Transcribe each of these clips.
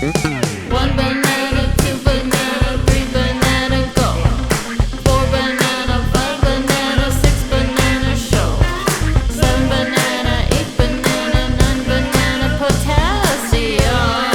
One banana, two banana, three banana, go. Four banana, five banana, six banana, show. Seven banana, eight banana, nine banana, potassium.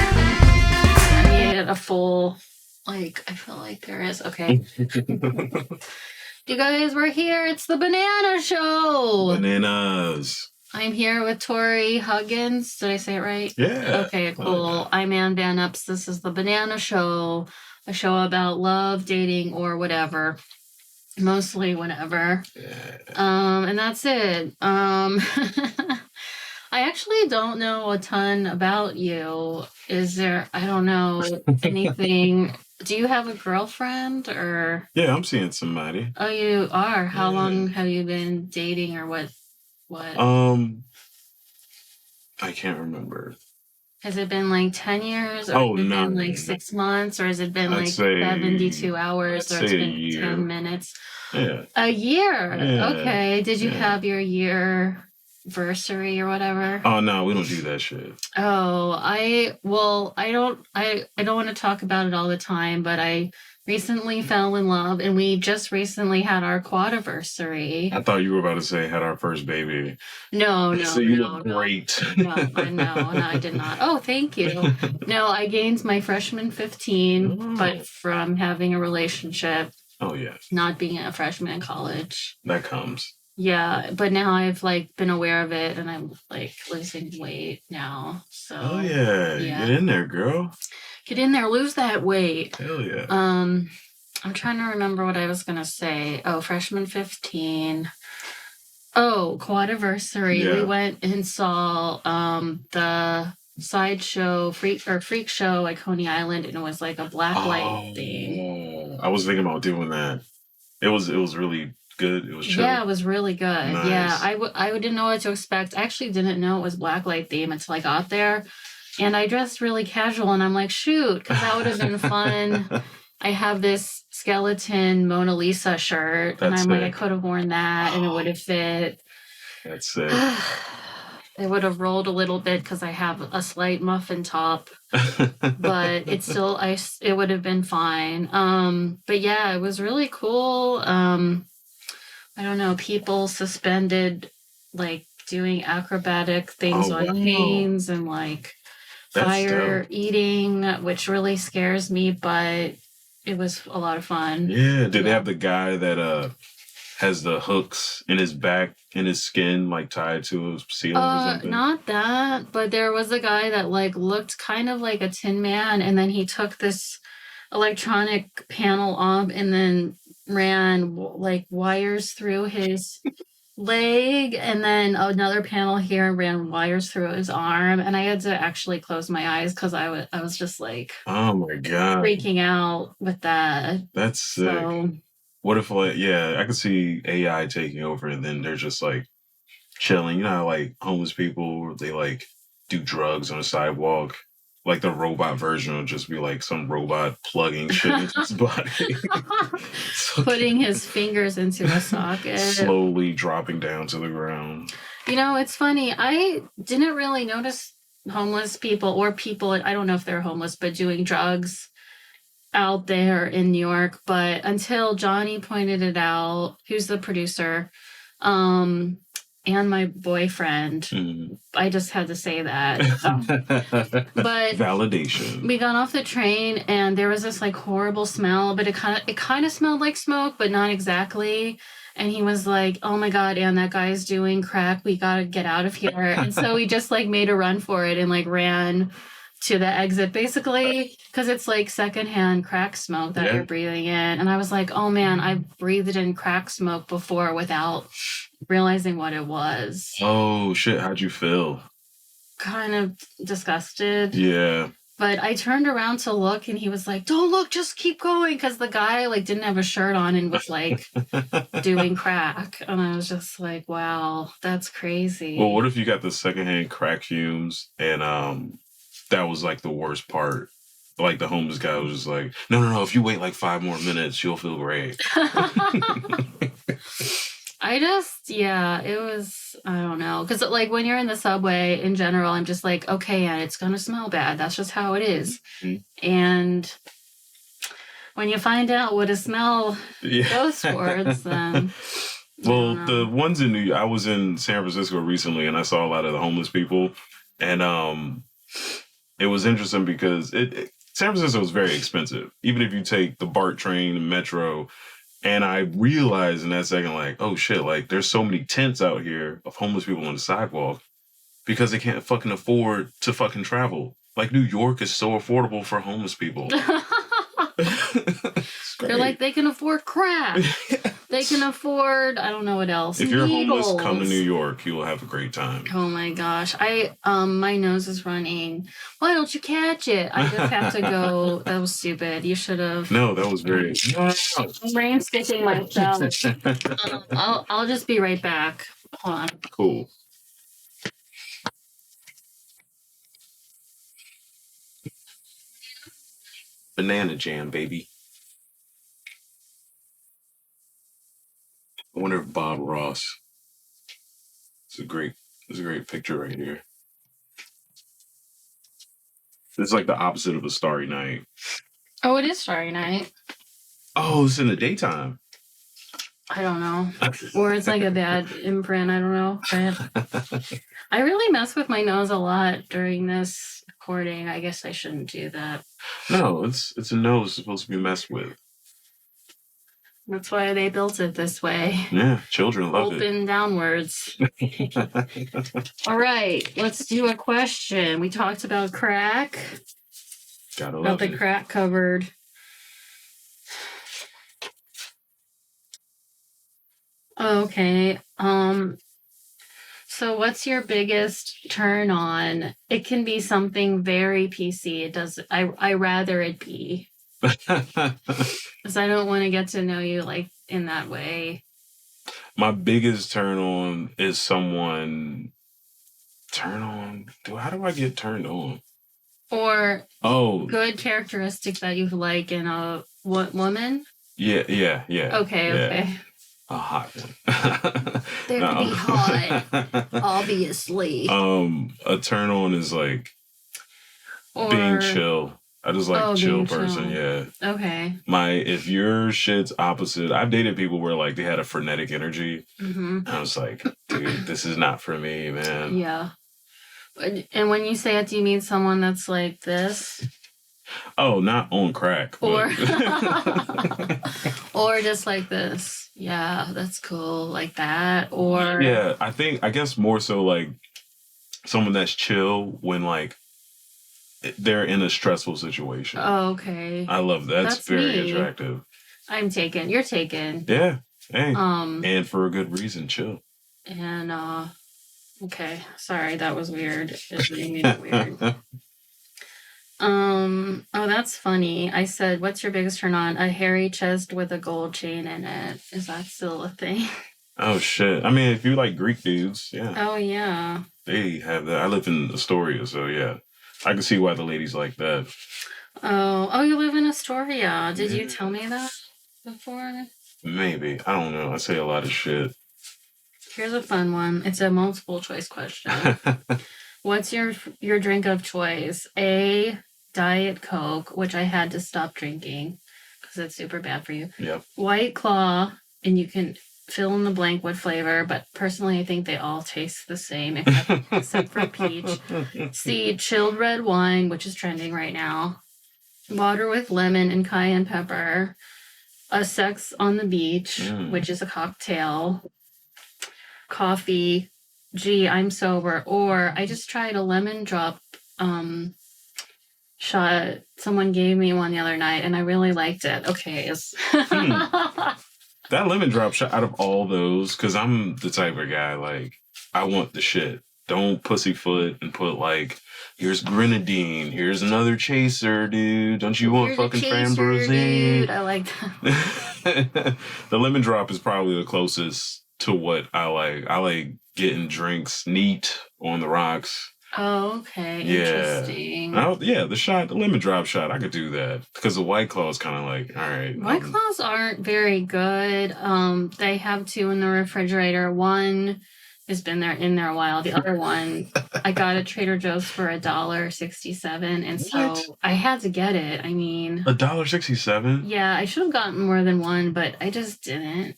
I needed a full, like, I feel like there is. Okay. You guys, we're here. It's the Banana Show. Bananas. I'm here with Torrey Huggins. Did I say it right? Yeah. Okay, cool. I'm Ann Van Epps. This is the Banana Show, a show about love, dating, or whatever. Mostly whatever. Yeah. And that's it. I actually don't know a ton about you. Is there, I don't know anything. Do you have a girlfriend or? Yeah, I'm seeing somebody. Oh, you are? How Yeah. long have you been dating or what? I can't remember. Has it been like 10 years? Or Oh, has it no. been like 6 months? Or has it been I'd like say- 72 hours? I'd Or it's say a been year. 10 minutes? Yeah. A year? Yeah. Okay. Did you Yeah. have your year-versary or whatever? Oh no, we don't do that shit. Oh, I don't want to talk about it all the time, but I recently fell in love and we just recently had our quadiversary. I thought you were about to say had our first baby. No, So you look great. No, I did not. Oh, thank you. No, I gained my freshman 15, Oh. but from having a relationship, Oh yeah, not being a freshman in college. that comes. Yeah, but now I've like been aware of it and I'm like losing weight now. So Oh yeah. Get in there, girl. Get in there, lose that weight. Hell yeah. I'm trying to remember what I was gonna say. Oh, freshman 15. Oh, quadiversary. Yeah. We went and saw the sideshow freak show at Coney Island, and it was like a blacklight thing. I was thinking about doing that. It was really good. It was chill. Yeah, it was really good. Nice. Yeah, I didn't know what to expect. I actually didn't know it was blacklight theme until I got there, and I dressed really casual, and I'm like, shoot, because that would have been fun. I have this skeleton Mona Lisa shirt, and I'm like, I could have worn that, and it would have fit. That's sick. It would have rolled a little bit because I have a slight muffin top, but it's still it would have been fine. But yeah, it was really cool. I don't know, people suspended like doing acrobatic things on canes and like fire eating, which really scares me, but it was a lot of fun. Yeah. Did they have the guy that has the hooks in his back, in his skin, like tied to his ceiling or something? Not that, but there was a guy that like looked kind of like a Tin Man, and then he took this electronic panel off and then ran like wires through his leg, and then another panel here and ran wires through his arm, and I had to actually close my eyes because I was just like, oh my god, freaking out with that. That's sick. So, what if I could see AI taking over and then they're just like chilling. You know how like homeless people, they like do drugs on the sidewalk. Like the robot version will just be like some robot plugging shit into his body. putting his fingers into a socket. Slowly dropping down to the ground. You know, it's funny. I didn't really notice homeless people or people, I don't know if they're homeless, but doing drugs out there in New York. But until Johnny pointed it out, who's the producer, and my boyfriend, I just had to say that. But validation. We got off the train and there was this like horrible smell, but it kind of smelled like smoke, but not exactly. And he was like, "Oh my God, Ann, that guy's doing crack. We gotta get out of here." And so we just like made a run for it and like ran to the exit, basically, because it's like secondhand crack smoke that you're breathing in. And I was like, "Oh man, I've breathed in crack smoke before without realizing what it was." Oh shit, how'd you feel? Kind of disgusted. Yeah. But I turned around to look, and he was like, "Don't look, just keep going," because the guy like didn't have a shirt on and was like doing crack, and I was just like, "Wow, that's crazy." Well, what if you got the secondhand crack fumes and that was like the worst part? Like the homeless guy was just like, no, if you wait like 5 more minutes, you'll feel great. It was, I don't know. Because, like, when you're in the subway in general, I'm just like, okay, and it's going to smell bad. That's just how it is. Mm-hmm. And when you find out what a smell goes towards, then. Well, the ones in New York, I was in San Francisco recently and I saw a lot of the homeless people. And it was interesting because San Francisco is very expensive. Even if you take the BART train and metro. And I realized in that second, like, oh shit, like there's so many tents out here of homeless people on the sidewalk because they can't fucking afford to fucking travel. Like New York is so affordable for homeless people. They're like, they can afford crack. They can afford, I don't know what else. If you're homeless, come to New York. You will have a great time. Oh my gosh. My nose is running. Why don't you catch it? I just have to go. That was stupid. You should have. No, that was very. I'm brain sticking myself. I'll just be right back. Hold on. Cool. Banana jam, baby. I wonder if Bob Ross. It's a great picture right here. It's like the opposite of a Starry Night. Oh, it is Starry Night. Oh, it's in the daytime. I don't know. Or it's like a bad imprint. I don't know. I really mess with my nose a lot during this recording. I guess I shouldn't do that. No, it's a nose supposed to be messed with. That's why they built it this way. Yeah, children love it. Open downwards. All right, let's do a question. We talked about crack. Gotta love the crack cupboard. Okay. So what's your biggest turn on? It can be something very PC. It does. I rather it be. Because I don't want to get to know you like in that way. My biggest turn on is someone how do I get turned on? Or good characteristic that you like in a woman? Yeah. Okay. A hot one. They have to be hot, obviously. A turn on is like being chill. I just like chill person, yeah. Okay. If your shit's opposite, I've dated people where like they had a frenetic energy. Mm-hmm. I was like, dude, this is not for me, man. Yeah. And when you say it, do you mean someone that's like this? Oh, not on crack. Or or just like this. Yeah, that's cool. Like that. Or yeah, I guess more so like someone that's chill when like they're in a stressful situation. Oh, okay. I love that. That's very attractive. I'm taken. You're taken. Yeah. Hey. And for a good reason, chill. And okay. Sorry, that was weird. It made it weird. Oh, that's funny. I said, what's your biggest turn on? A hairy chest with a gold chain in it. Is that still a thing? Oh, shit. I mean, if you like Greek dudes, yeah. Oh, yeah. They have that. I live in Astoria, so yeah. I can see why the ladies like that. Oh, you live in Astoria. Did you tell me that before? Maybe. I don't know. I say a lot of shit. Here's a fun one. It's a multiple choice question. What's your drink of choice? A, Diet Coke, which I had to stop drinking because it's super bad for you. Yep. White Claw, and you can fill in the blank what flavor, but personally I think they all taste the same except for peach. C, chilled red wine, which is trending right now. Water with lemon and cayenne pepper. A Sex on the Beach, which is a cocktail. Coffee. Gee, I'm sober. Or I just tried a lemon drop shot. Someone gave me one the other night and I really liked it. Okay. That lemon drop shot, out of all those, because I'm the type of guy, like, I want the shit. Don't pussyfoot and put like, here's grenadine, here's another chaser, dude. Don't you want Here's a fucking chaser, dude. frambozen? I like that. The lemon drop is probably the closest to what I like. I like getting drinks neat on the rocks. Oh, okay. Yeah. Interesting. The lemon drop shot, I could do that. Because the White Claw is kind of like, all right. White Claws aren't very good. They have two in the refrigerator. One has been there in there a while. The other one I got at Trader Joe's for $1.67, and What? so I had to get it. I mean, $1.67? yeah, I should have gotten more than one, but I just didn't.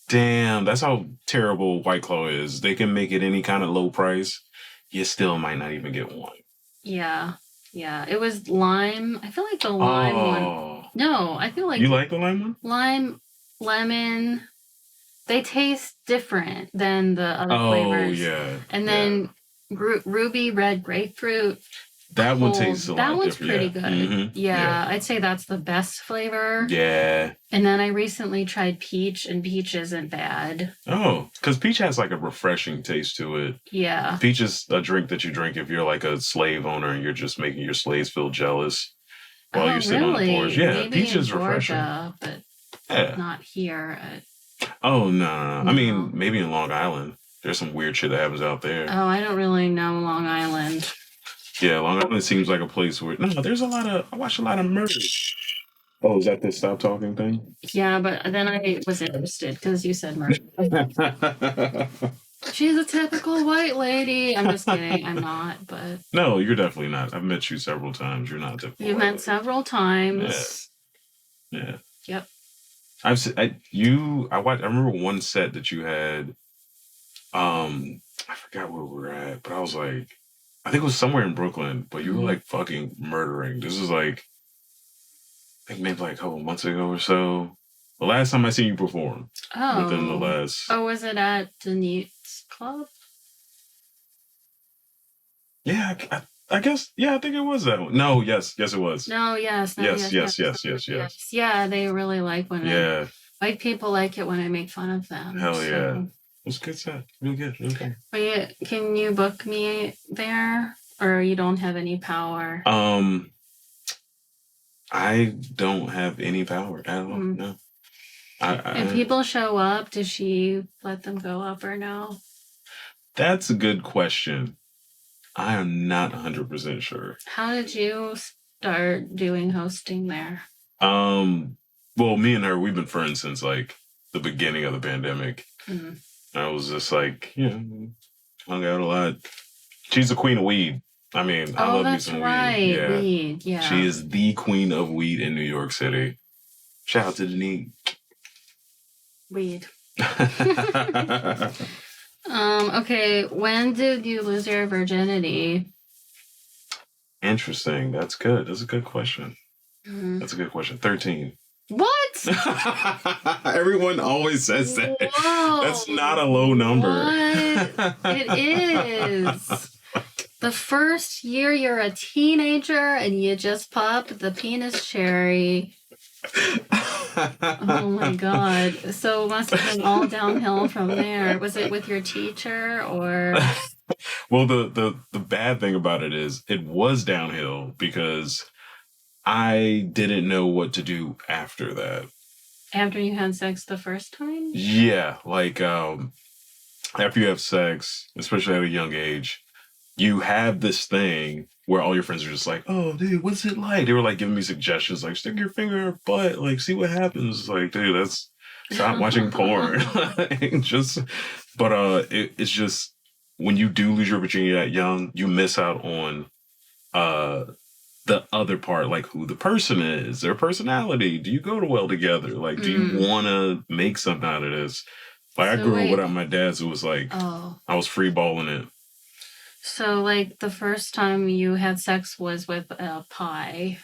Damn, that's how terrible White Claw is. They can make it any kind of low price. You still might not even get one. Yeah. Yeah. It was lime. I feel like the lime one. No, I feel like you like the lime one? Lime, lemon. They taste different than the other flavors. Oh, yeah. And then ruby red grapefruit. That one tastes a lot That one's different. pretty good. Mm-hmm. Yeah, I'd say that's the best flavor. Yeah. And then I recently tried peach, and peach isn't bad. Oh, because peach has like a refreshing taste to it. Yeah. Peach is a drink that you drink if you're like a slave owner and you're just making your slaves feel jealous while you're sitting on the porch. Yeah, maybe peach is Georgia, refreshing. But not here. Oh, no. I mean, maybe in Long Island. There's some weird shit that happens out there. Oh, I don't really know Long Island. Yeah, Long Island seems like a place where... No, there's I watch a lot of murder. Oh, is that the stop talking thing? Yeah, but then I was interested because you said murder. She's a typical white lady. I'm just kidding. I'm not, but... No, you're definitely not. I've met you several times. You're not typical. You met several times. Yeah. Yep. I remember one set that you had. I forgot where we were at, but I was like, I think it was somewhere in Brooklyn, but you were like fucking murdering. This is like, I think maybe like a couple months ago or so. The last time I seen you perform. Oh. Within the last. Oh, was it at the Newt's Club? Yeah, I guess. Yeah, I think it was that one. No, yes, it was. No, yes. Yeah, they really like when white people like it when I make fun of them. Hell yeah. It was a good set. Really good. Really good. Wait, can you book me there? Or you don't have any power? I don't have any power at all. No. If people show up, does she let them go up or no? That's a good question. I am not 100% sure. How did you start doing hosting there? Well, me and her, we've been friends since like the beginning of the pandemic. Mm-hmm. I was just like, hung out a lot. She's the queen of weed. I mean, I love me some weed. Yeah. Weed. Yeah. She is the queen of weed in New York City. Shout out to Denise. Weed. Okay, when did you lose your virginity? Interesting. That's good. That's a good question. Mm-hmm. That's a good question. 13. What? Everyone always says that. Whoa, that's not a low number. What? It is. The first year you're a teenager and you just pop the penis cherry. Oh my god. So it must have been all downhill from there. Was it with your teacher or? Well, the bad thing about it is it was downhill because I didn't know what to do after that. After you had sex the first time? Yeah, like after you have sex, especially at a young age, you have this thing where all your friends are just like, "Oh, dude, what's it like?" They were like giving me suggestions, like stick your finger in her butt, like see what happens. Like, dude, stop watching porn. It's just when you do lose your virginity that young, you miss out on the other part, like who the person is, their personality. Do you go well together? Like, do you want to make something out of this? Like, I grew up without my dad, so it was like, I was free balling it. So, like, the first time you had sex was with a pie.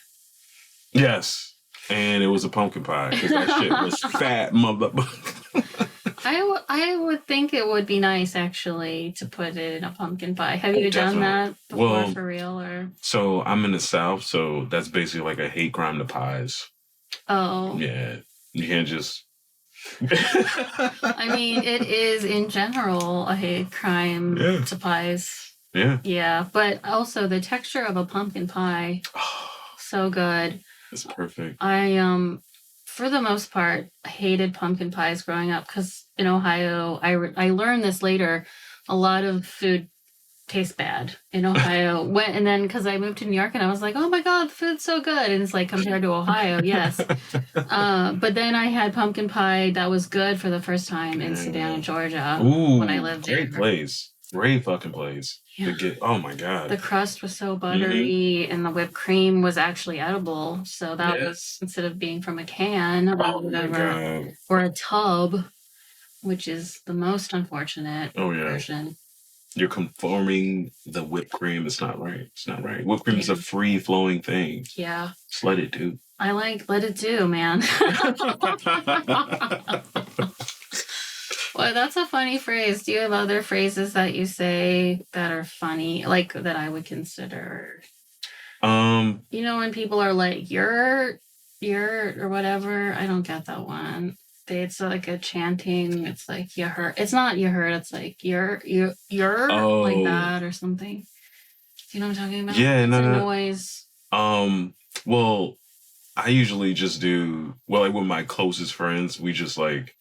Yes. And it was a pumpkin pie, because that shit was fat, motherfucker. I would think it would be nice, actually, to put it in a pumpkin pie. Have you done that before, for real? Or? So, I'm in the South, so that's basically like a hate crime to pies. Oh. Yeah. You can't just I mean, it is in general a hate crime to pies. Yeah. Yeah, but also the texture of a pumpkin pie, so good. It's perfect. I for the most part hated pumpkin pies growing up because in Ohio, I learned this later. A lot of food tastes bad in Ohio. And then because I moved to New York and I was like, oh my god, the food's so good, and it's like compared to Ohio, yes. But then I had pumpkin pie that was good for the first time in Savannah, Georgia, when I lived there. Great place. Great fucking place. Yeah. Oh my god. The crust was so buttery and the whipped cream was actually edible. So that was, instead of being from a can or whatever, or a tub, which is the most unfortunate version. You're conforming the whipped cream. It's not right. It's not right. Whipped cream is a free-flowing thing. Yeah. Just let it do. I like let it do, man. Well, that's a funny phrase. Do you have other phrases that you say that are funny, like that I would consider? You know, when people are like, you're, or whatever. I don't get that one. It's like a chanting. It's like you heard. It's not you heard. It's like you're like that or something. Do you know what I'm talking about? Yeah, it's a noise. Well, I usually just do like with my closest friends. We just like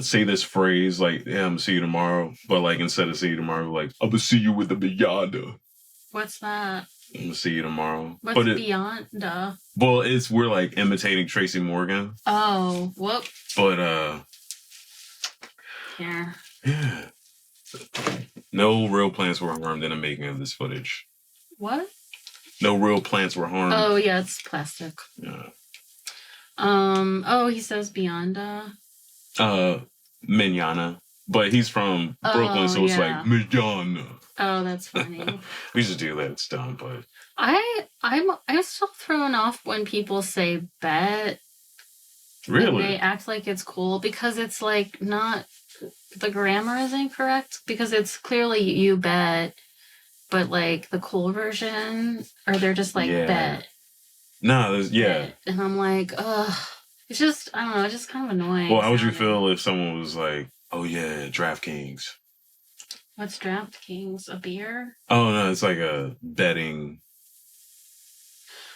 say this phrase like, "Yeah, I'm gonna see you tomorrow," but like instead of see you tomorrow, like, "I'm gonna see you with the beyonder." What's that? I'm gonna see you tomorrow. What's beyonder? Well, we're like imitating Tracy Morgan. Oh, whoop. But yeah. No real plants were harmed in the making of this footage. What? No real plants were harmed. Oh yeah, it's plastic. Yeah. Oh, he says beyonda. Manana. But he's from Brooklyn, so it's like Manana. Oh, that's funny. We used to do that. It's dumb, but I'm still thrown off when people say bet. Really? They act like it's cool because it's like not, the grammar is incorrect because it's clearly you bet, but like the cool version, or they're just like bet. No, bet. And I'm like, ugh. It's just, I don't know, it's just kind of annoying. Well, how would you feel if someone was like, oh yeah, DraftKings? What's DraftKings? A beer? Oh no, it's like a betting.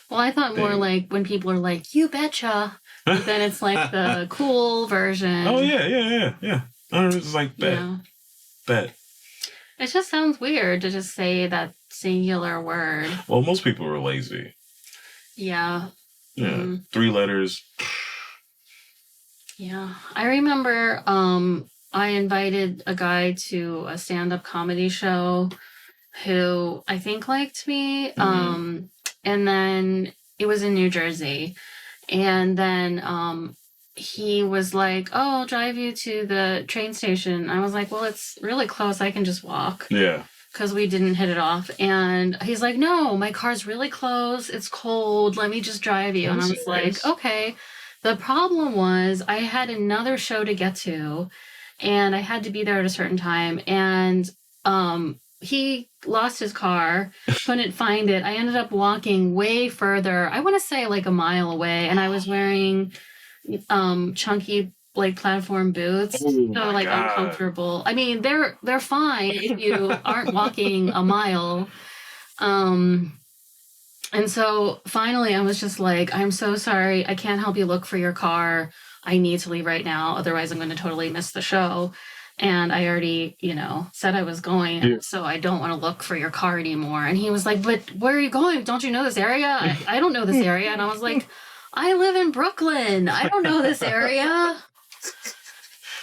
Well, I thought more like when people are like, you betcha. But then it's like the cool version. Oh yeah. It's like bet. Yeah. Bet. It just sounds weird to just say that singular word. Well, most people are lazy. Yeah. Yeah. 3 letters. Yeah. I remember I invited a guy to a stand-up comedy show who I think liked me. And then it was in New Jersey. And then he was like, oh, I'll drive you to the train station. I was like, well, it's really close. I can just walk. Yeah. Because we didn't hit it off. And he's like, no, my car's really close. It's cold. Let me just drive you. And I was like, okay. The problem was I had another show to get to. And I had to be there at a certain time. And he lost his car, couldn't find it. I ended up walking way further. I want to say like a mile away. And I was wearing chunky like platform boots. So like uncomfortable. I mean, they're fine if you aren't walking a mile. And so finally I was just like, I'm so sorry. I can't help you look for your car. I need to leave right now. Otherwise I'm going to totally miss the show. And I already, said I was going. So I don't want to look for your car anymore. And he was like, but where are you going? Don't you know this area? I don't know this area. And I was like, I live in Brooklyn. I don't know this area.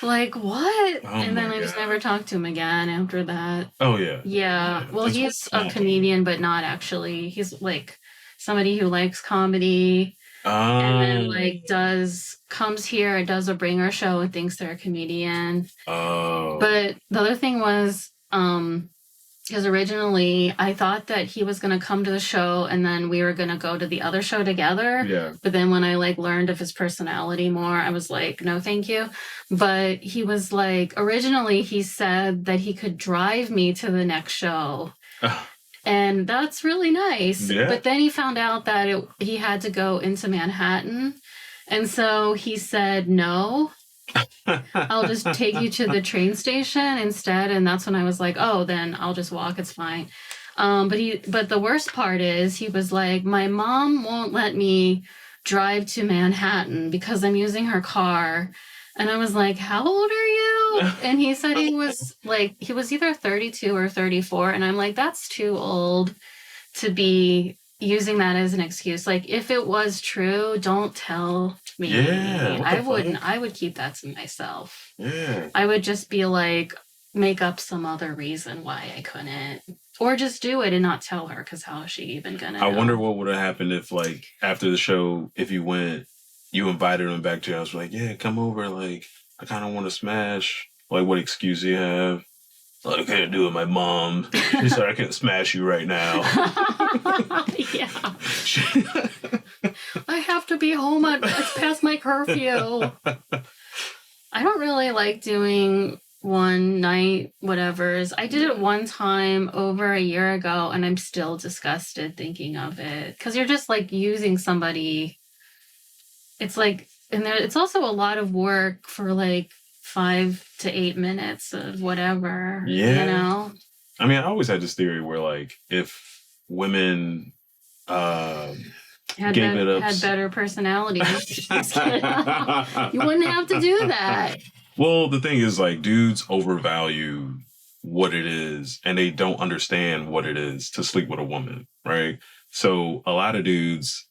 Like, what? And then I just never talked to him again after that. Oh, yeah. Yeah. Well, he's a comedian, but not actually. He's like somebody who likes comedy. And then comes here and does a bringer show and thinks they're a comedian. Oh. But the other thing was, because originally I thought that he was going to come to the show and then we were going to go to the other show together. Yeah. But then when I learned of his personality more, I was like, no, thank you. But he was like, originally he said that he could drive me to the next show. And that's really nice. Yeah. But then he found out that he had to go into Manhattan. And so he said, no, I'll just take you to the train station instead. And that's when I was like, oh, then I'll just walk. It's fine. But the worst part is he was like, my mom won't let me drive to Manhattan because I'm using her car. And I was like, how old are you? And he said he was either 32 or 34. And I'm like, that's too old to be using that as an excuse. Like, if it was true, don't tell me. Yeah, what the I would keep that to myself. Yeah. I would just be like, make up some other reason why I couldn't. Or just do it and not tell her, because how is she even gonna know? I wonder what would have happened if, like, after the show, if you went, you invited him back to your house, like, yeah, come over, like, I kind of want to smash. Like, what excuse do you have? Like, I can't do it, my mom. She said I can't smash you right now. Yeah. I have to be home it's past my curfew. I don't really like doing one night whatevers. I did it one time over a year ago, and I'm still disgusted thinking of it. Because you're just like using somebody. It's like, and it's also a lot of work for like 5 to 8 minutes of whatever. Yeah. You know? I mean, I always had this theory where, like, if women had better personalities, you wouldn't have to do that. Well, the thing is, like, dudes overvalue what it is, and they don't understand what it is to sleep with a woman, right? So a lot of dudes,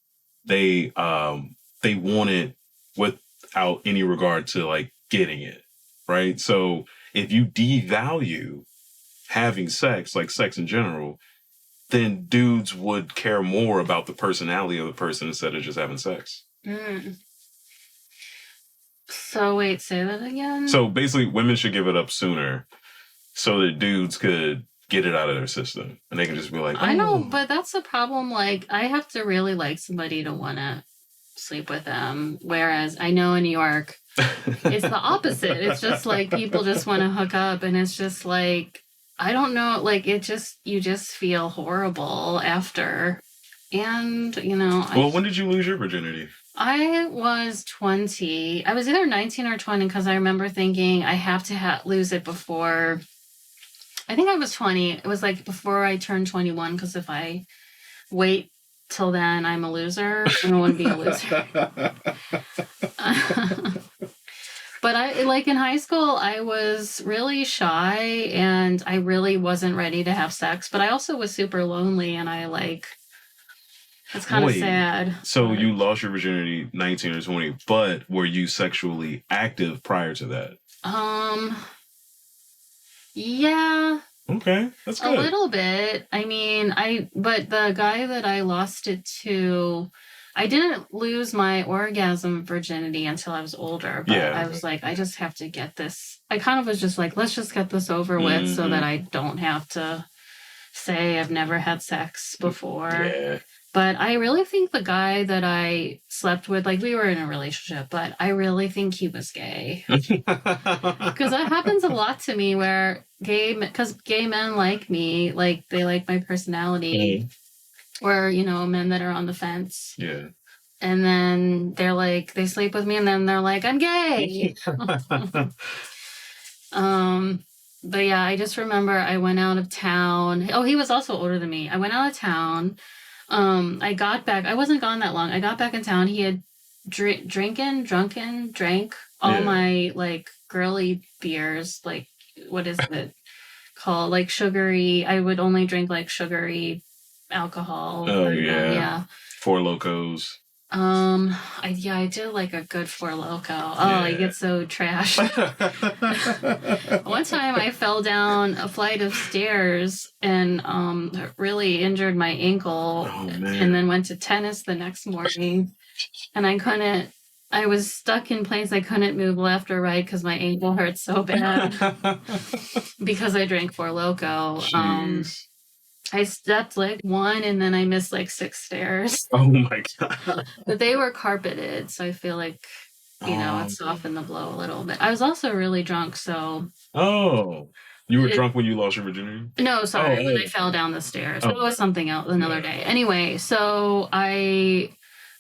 they want it without any regard to, like, getting it, right? So if you devalue having sex, like sex in general, then dudes would care more about the personality of the person instead of just having sex. Mm. So wait, say that again? So basically, women should give it up sooner so that dudes could get it out of their system. And they can just be like, oh. I know, but that's the problem. Like, I have to really like somebody to want to sleep with them. Whereas I know in New York, it's the opposite. It's just like people just want to hook up, and it's just like, I don't know, like you just feel horrible after. And, you know. Well, when did you lose your virginity? I was 20. I was either 19 or 20 because I remember thinking I have to lose it before. I think I was 20. It was like before I turned 21, because if I wait till then, I'm a loser. I don't want to be a loser. But I, like, in high school, I was really shy and I really wasn't ready to have sex. But I also was super lonely, and I like, it's kind of sad. So you lost your virginity 19 or 20, but were you sexually active prior to that? Yeah. Okay, that's good. A little bit. I mean, but the guy that I lost it to, I didn't lose my orgasm virginity until I was older, but yeah. I was like, I just have to get this. I kind of was just like, let's just get this over with so that I don't have to say I've never had sex before. Yeah. But I really think the guy that I slept with, like, we were in a relationship, but I really think he was gay. Because that happens a lot to me where because gay men like me, like, they like my personality. Or, you know, men that are on the fence. Yeah. And then they're like, they sleep with me, and then they're like, I'm gay. But yeah, I just remember I went out of town. Oh, he was also older than me. I went out of town. I got back. I wasn't gone that long. I got back in town. He had drank all my, like, girly beers. Like, what is it called? Like, sugary. I would only drink, like, sugary alcohol. Oh, yeah. Four Locos. I did like a good Four Loko. Oh, I get so trashed. One time I fell down a flight of stairs and really injured my ankle, and then went to tennis the next morning, and I was stuck in place. I couldn't move left or right because my ankle hurt so bad because I drank Four Loko. Jeez. I stepped like one, and then I missed like 6 stairs. Oh my God. But they were carpeted, so I feel like, you know, it softened the blow a little bit. I was also really drunk, so. Oh. You were drunk when you lost your virginity? No, sorry, when I fell down the stairs. It was something else, another day. Anyway, so I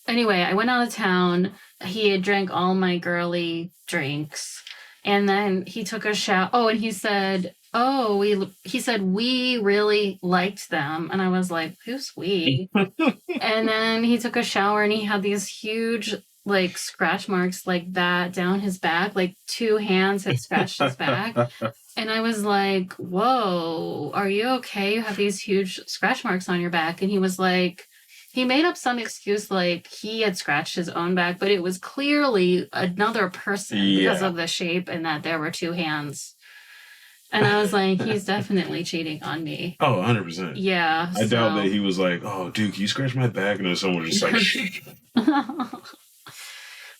went out of town. he had drank all my girly drinks, and then he took a shower. Oh, and he said, "Oh, he said we really liked them," and I was like, "Who's we?" And then he took a shower, and he had these huge like scratch marks like that down his back, like two hands had scratched his back. And I was like, "Whoa, are you okay? You have these huge scratch marks on your back." And he was like, he made up some excuse like he had scratched his own back, but it was clearly another person because Yeah. of the shape and that there were two hands. And I was like, he's definitely cheating on me. Oh, 100%. Yeah. I doubt that he was like, "Oh, dude, can you scratch my back?" And then someone just like,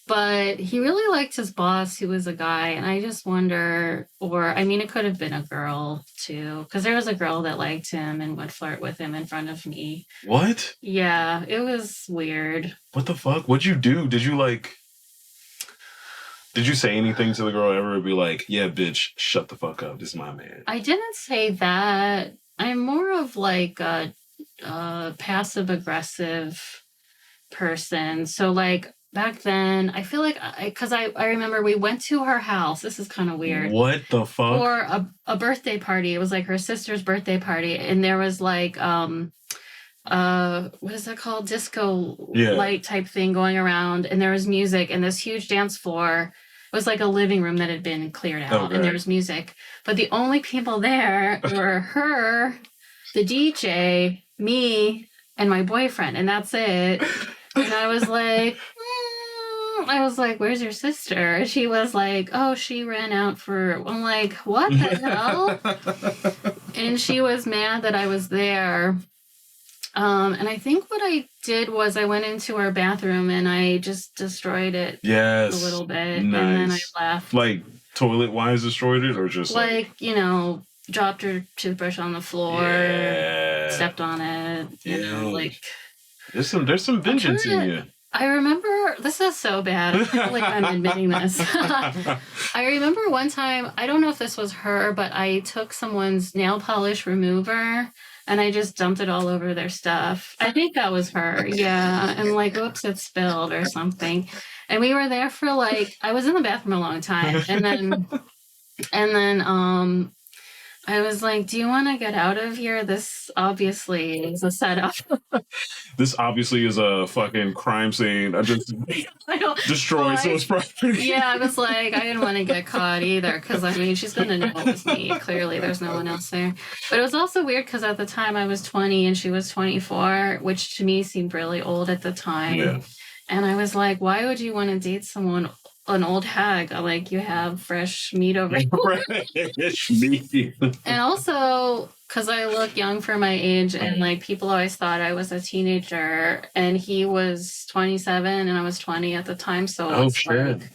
But he really liked his boss, who was a guy, and I just wonder, or I mean, it could have been a girl too, because there was a girl that liked him and would flirt with him in front of me. "What? Yeah, it was weird. What the fuck? What'd you do? Did you say anything to the girl ever? Be like, "Yeah, bitch, shut the fuck up. This is my man." I didn't say that. I'm more of like a passive aggressive person. So like back then, I feel like because I remember we went to her house. This is kind of weird. What the fuck? For a birthday party. It was like her sister's birthday party, and there was like what is that called, disco light type thing going around, and there was music, and this huge dance floor. It was like a living room that had been cleared out, and there was music, but the only people there were her, the DJ, me, and my boyfriend, and that's it. And I was like, "Where's your sister?" And she was like, "Oh, she ran out for," I'm like, "What the hell?" And she was mad that I was there. And I think what I did was I went into her bathroom and I just destroyed it a little bit. Nice. And then I left. Like toilet-wise destroyed it, or just like dropped her toothbrush on the floor, stepped on it, like... There's some vengeance in you. I remember, this is so bad. I feel like I'm admitting this. I remember one time, I don't know if this was her, but I took someone's nail polish remover and I just dumped it all over their stuff. I think that was her. Yeah. And like, oops, it spilled or something. And we were there for like, I was in the bathroom a long time. And then I was like, "Do you want to get out of here? This obviously is a setup." This obviously is a fucking crime scene. I just destroyed someone's property. Yeah, I was like, I didn't want to get caught either, because I mean, she's going to know it was me. Clearly, there's no one else there. But it was also weird because at the time I was 20 and she was 24, which to me seemed really old at the time. Yeah. And I was like, why would you want to date someone, an old hag? Like, you have fresh meat over here. Fresh meat. And also, because I look young for my age, and like people always thought I was a teenager, and he was 27 and I was 20 at the time. So shit. Like,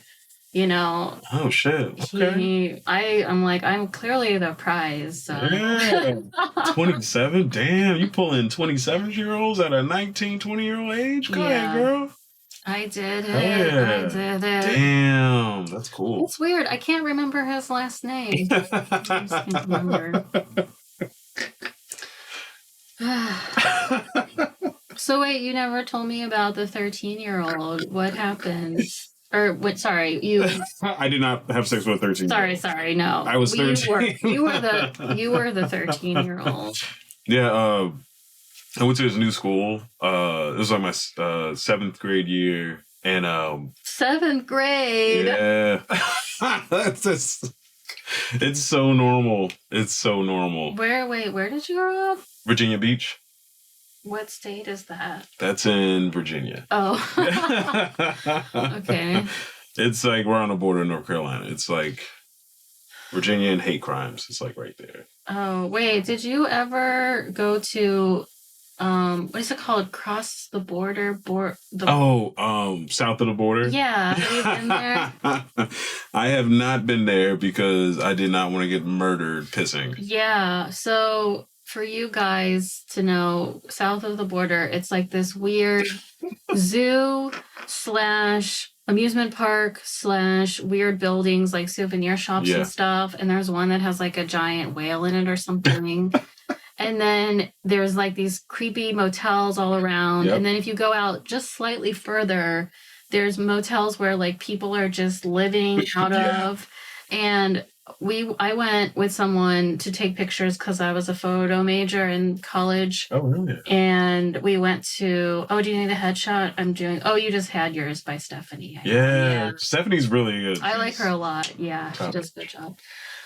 oh shit. Okay. I'm like, I'm clearly the prize. So. Yeah. 27? Damn, you pulling 27-year-olds at a 19, 20-year-old age? Go ahead, girl. I did it. Yeah. I did it. Damn, that's cool. It's weird. I can't remember his last name. I just can't remember. So wait, you never told me about the 13-year-old. What happened? Or what? Sorry, you. I did not have sex with a 13-year-old. Sorry, no. I was 13. You were the 13-year-old. Yeah. I went to this new school. It was like my 7th grade year, and 7th grade. Yeah, it's so normal. It's so normal. Where did you grow up? Virginia Beach. What state is that? That's in Virginia. Oh. Okay. It's like we're on the border of North Carolina. It's like Virginia and hate crimes. It's like right there. Oh, wait. Did you ever go to what is it called? Cross the border? South of the border? Yeah. Have you been there? I have not been there because I did not want to get murdered pissing. Yeah. So for you guys to know, south of the border, it's like this weird zoo / amusement park / weird buildings like souvenir shops and stuff. And there's one that has like a giant whale in it or something. And then there's like these creepy motels all around. Yep. And then if you go out just slightly further, there's motels where like people are just living out Yeah. of. And I went with someone to take pictures because I was a photo major in college. Oh, really? And we went to, oh, do you need a headshot? Oh, you just had yours by Stephanie. Yeah. Stephanie's really good. I like her a lot. Yeah, she does a good job.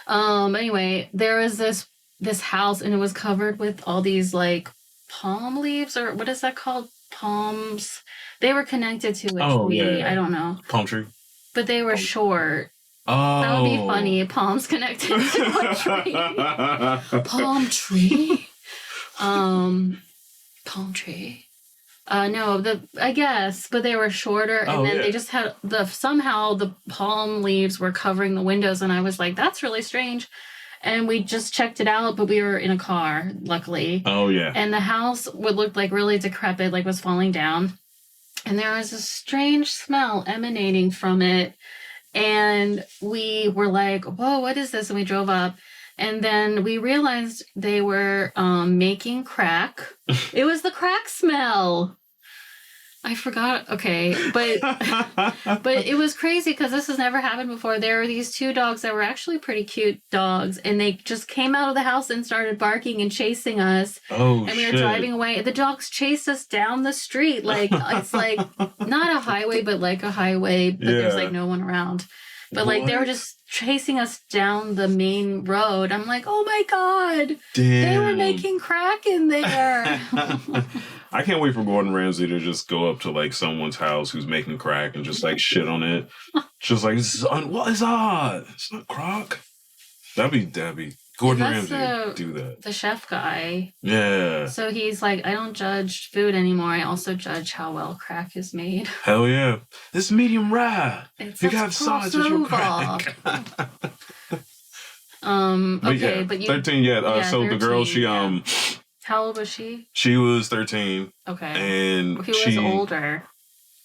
Anyway, there was this house and it was covered with all these like palm leaves, or what is that called? Palms. They were connected to a tree. Yeah. I don't know. Palm tree. But they were short. Oh. That would be funny. Palms connected to a tree. Palm tree? Palm tree. No, I guess, but they were shorter, and then they just had somehow the palm leaves were covering the windows, and I was like, that's really strange. And we just checked it out, but we were in a car, luckily. Oh, yeah. And the house would look like really decrepit, like was falling down. And there was a strange smell emanating from it. And we were like, whoa, what is this? And we drove up. And then we realized they were making crack. It was the crack smell. I forgot. Okay. But it was crazy because this has never happened before. There were these two dogs that were actually pretty cute dogs. And they just came out of the house and started barking and chasing us. Oh, and we were driving away. The dogs chased us down the street. Like, it's like not a highway, but like a highway. But there's like no one around. But like they were just chasing us down the main road. I'm like, oh my God. Damn. They were making crack in there. I can't wait for Gordon Ramsay to just go up to like someone's house who's making crack and just like shit on it. Just like, what is that? It's not crack. That'd be Gordon Ramsay do that. The chef guy. Yeah. So he's like, I don't judge food anymore. I also judge how well crack is made. Hell yeah. It's medium rare. It's you got size with your crack. Okay, but you 13, so 13, the girl, she how old was she? She was 13. Okay. And who was older?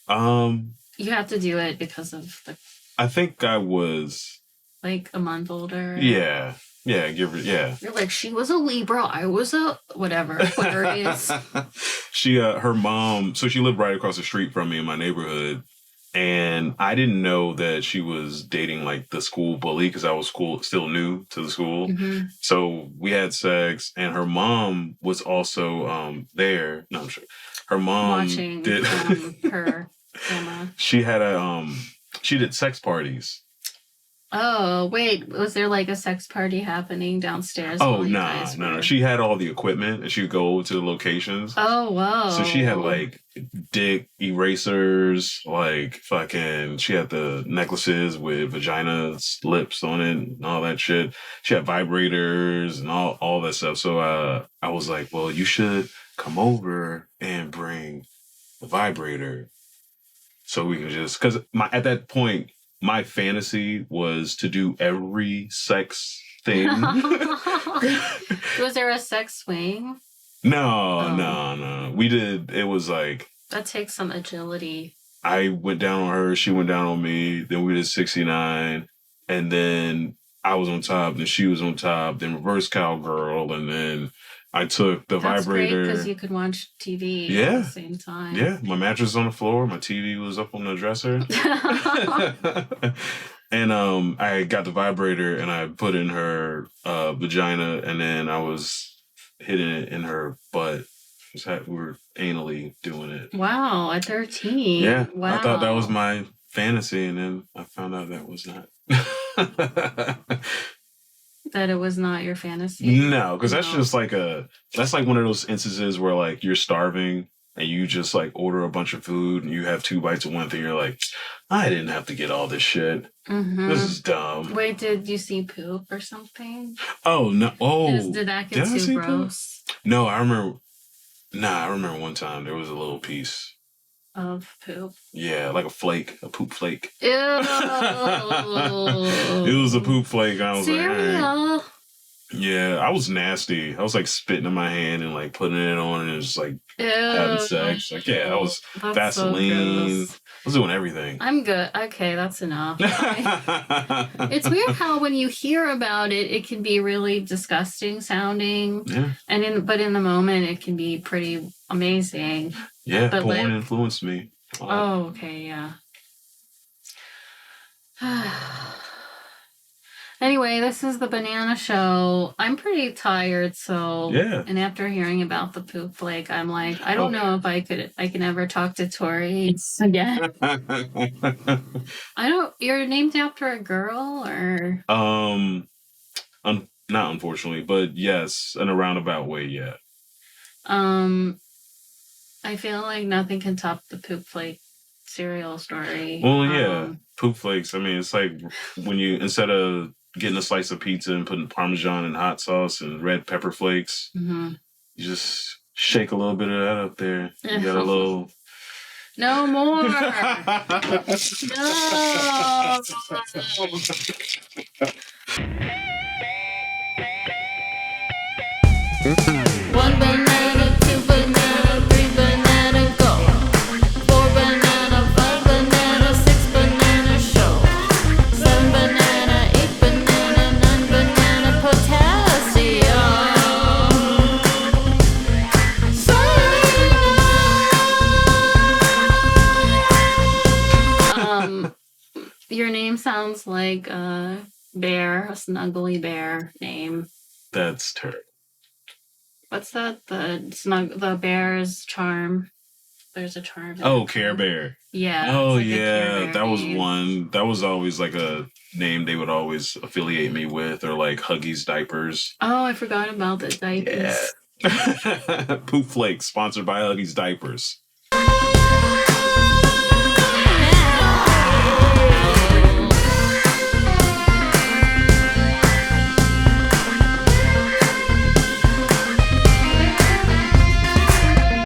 You have to do it because of the I think I was like a month older. Yeah. Yeah, You're like, she was a Libra, I was a whatever it is. She her mom, so she lived right across the street from me in my neighborhood. And I didn't know that she was dating like the school bully because I was still new to the school. Mm-hmm. So we had sex, and her mom was also there. No, I'm sure her mom watching did her camera. She had she did sex parties. Oh, wait, was there like a sex party happening downstairs? Oh, no. She had all the equipment and she would go to the locations. Oh, wow. So she had like dick erasers, like fucking, she had the necklaces with vagina lips on it and all that shit. She had vibrators and all that stuff. So I was like, well, you should come over and bring the vibrator so we can just, because at that point, my fantasy was to do every sex thing. Was there a sex swing? No. We did. It was like... That takes some agility. I went down on her. She went down on me. Then we did 69. And then I was on top. Then she was on top. Then reverse cowgirl. And then I took the vibrator. Because you could watch TV at the same time. Yeah, my mattress was on the floor. My TV was up on the dresser. And I got the vibrator and I put in her vagina, and then I was hitting it in her butt. We were anally doing it. Wow, at 13. Yeah, wow. I thought that was my fantasy, and then I found out that was not. That it was not your fantasy? No, because that's just like that's like one of those instances where like you're starving and you just like order a bunch of food and you have 2 bites of one thing. You're like, I didn't have to get all this shit. Mm-hmm. This is dumb. Wait, did you see poop or something? Oh, no. Oh. Did that get too gross? Poop? No, I remember one time there was a little piece. Of poop? Yeah, like a poop flake. Ew. It was a poop flake. I was Cereal. Like, yeah, I was nasty. I was like spitting in my hand and like putting it on and just like having sex. Like, yeah, I was Vaseline. So I was doing everything. I'm good. Okay, that's enough. It's weird how when you hear about it, it can be really disgusting sounding. Yeah. But in the moment, it can be pretty amazing. Yeah, but porn influenced me. Oh, okay, yeah. Anyway, this is the banana show. I'm pretty tired, so Yeah. and after hearing about the poop flake, I'm like, I don't know if I can ever talk to Tori again. I don't. You're named after a girl, or not unfortunately, but yes, in a roundabout way, yeah. I feel like nothing can top the poop flake cereal story. Well, yeah, poop flakes. I mean, it's like when you instead of getting a slice of pizza and putting Parmesan and hot sauce and red pepper flakes, you just shake a little bit of that up there. You got a little. No more. No. One banana, two banana, three banana, go. Four banana, five banana, six banana, show. Seven banana, eight banana, nine banana, potassium. Your name sounds like a bear, a snuggly bear name. That's terrible. What's that? The bear's charm. There's a charm. Oh, Care Bear. Yeah. Oh, like yeah. That was one. That was always like a name they would always affiliate me with, or like Huggies diapers. Oh, I forgot about the diapers. Yeah. Poop Flakes, sponsored by Huggies diapers.